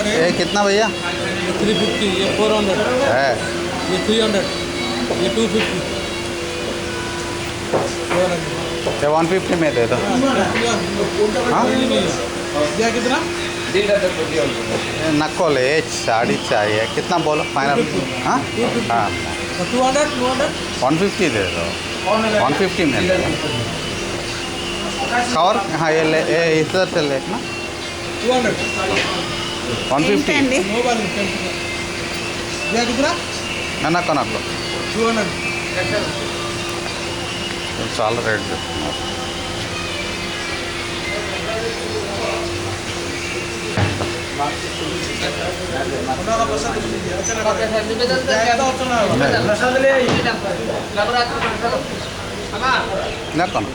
ये कितना भैया? 350, ये 400 है ये 300 ये 250 ये 150 में दे दो। हाँ क्या कितना ये नक्कोले साड़ी चाहिए, कितना बोलो फाइनल? हाँ हाँ 200 150 दे दो, 150 में दे दो। कवर हाँ ये ले ये इधर से ले ना 200 150 मोबाइल क्या कितना ना కొనకు 200 చాలా రేట్ చెప్తున్నారు. ना కొనకు